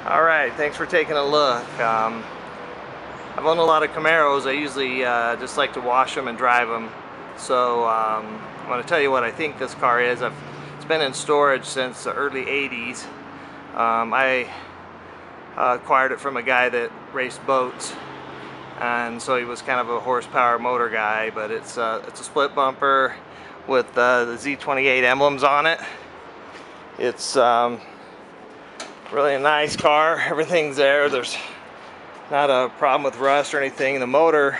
Alright, thanks for taking a look. I've owned a lot of Camaros. I usually just like to wash them and drive them. So I'm going to tell you what I think this car is. It's been in storage since the early 80s. I acquired it from a guy that raced boats, and so he was kind of a horsepower motor guy, but it's a split bumper with the Z28 emblems on it. It's really a nice car. Everything's there. There's not a problem with rust or anything. The motor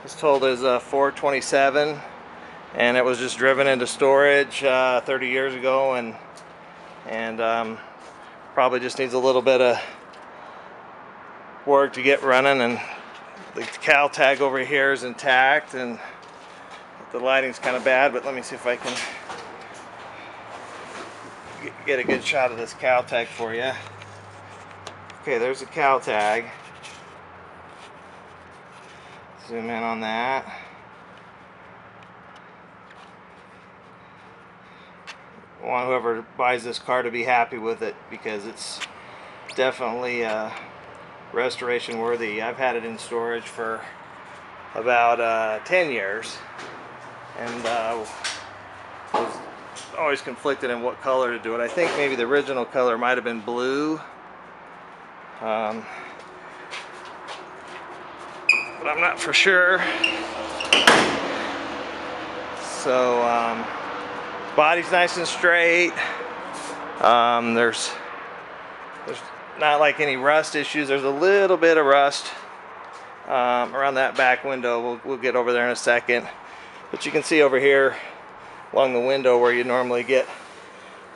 was told is a 427, and it was just driven into storage 30 years ago, and probably just needs a little bit of work to get running. And the cowl tag over here is intact, and the lighting's kind of bad, but let me see if I can get a good shot of this cowl tag for you. Okay, there's the cowl tag. Zoom in on that. I want whoever buys this car to be happy with it, because it's definitely restoration worthy. I've had it in storage for about 10 years, and was always conflicted in what color to do it. I think maybe the original color might have been blue, but I'm not for sure. So body's nice and straight. There's not like any rust issues. There's a little bit of rust around that back window. We'll get over there in a second, but you can see over here along the window where you normally get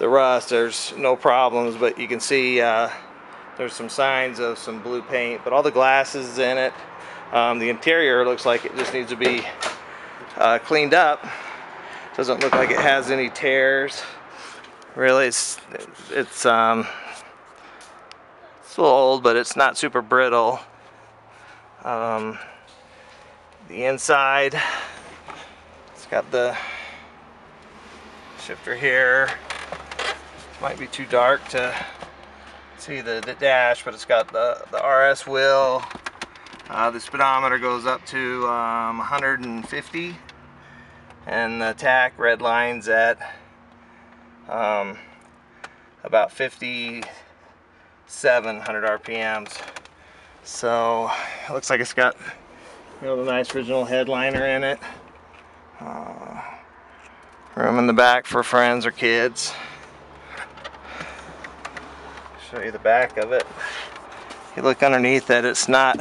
the rust, there's no problems, but you can see there's some signs of some blue paint, but all the glass is in it. The interior looks like it just needs to be cleaned up. Doesn't look like it has any tears. Really, it's a little old, but it's not super brittle. The inside, it's got the shifter here. Might be too dark to see the dash, but it's got the RS wheel. The speedometer goes up to 150, and the tach red line's at about 5,700 RPMs. So it looks like it's got the nice original headliner in it. Room in the back for friends or kids. Show you the back of it. If you look underneath it, there's not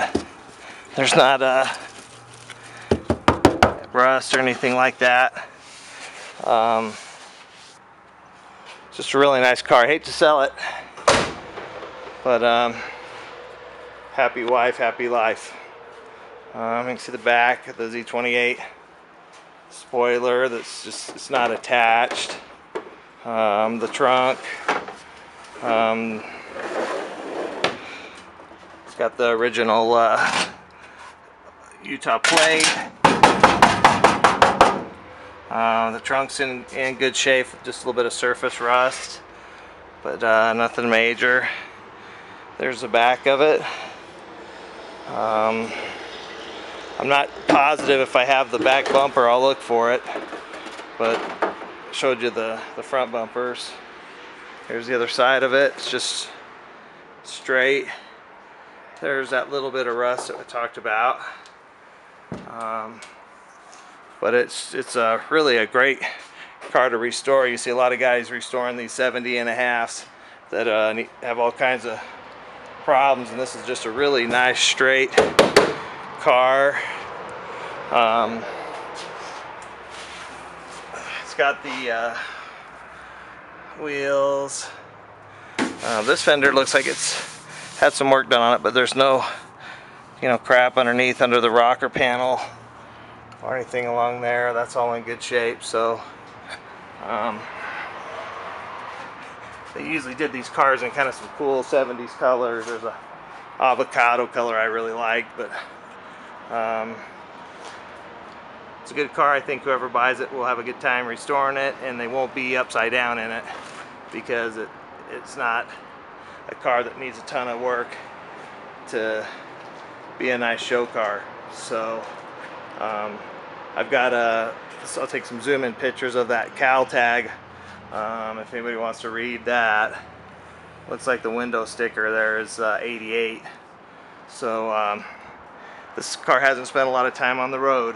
rust or anything like that. Just a really nice car. I hate to sell it, but happy wife, happy life. You can see the back of the Z28 spoiler. It's not attached. The trunk. It's got the original Utah plate. The trunk's in good shape, just a little bit of surface rust, but nothing major. There's the back of it. I'm not positive if I have the back bumper. I'll look for it, but I showed you the front bumpers. Here's the other side of it. It's just straight. There's that little bit of rust that we talked about. But it's really a great car to restore. You see a lot of guys restoring these 70.5s that have all kinds of problems, and this is just a really nice straight car. It's got the wheels. This fender looks like it's had some work done on it, but there's no crap underneath under the rocker panel or anything along there. That's all in good shape. So they usually did these cars in kind of some cool 70s colors. There's a avocado color I really like, but it's a good car. I think whoever buys it will have a good time restoring it, and they won't be upside down in it, because it's not a car that needs a ton of work to be a nice show car. So I've got so I'll take some zoom in pictures of that cowl tag if anybody wants to read that. Looks like the window sticker there is 88. So this car hasn't spent a lot of time on the road.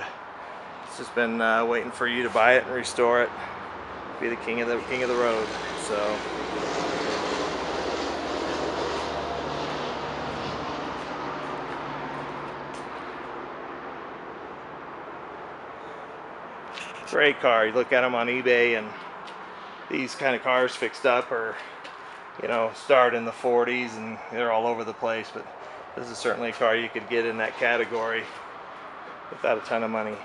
It's just been waiting for you to buy it and restore it, be the king of the road. So great car. You look at them on eBay, and these kind of cars fixed up are, you know, start in the 40s and they're all over the place, but this is certainly a car you could get in that category without a ton of money.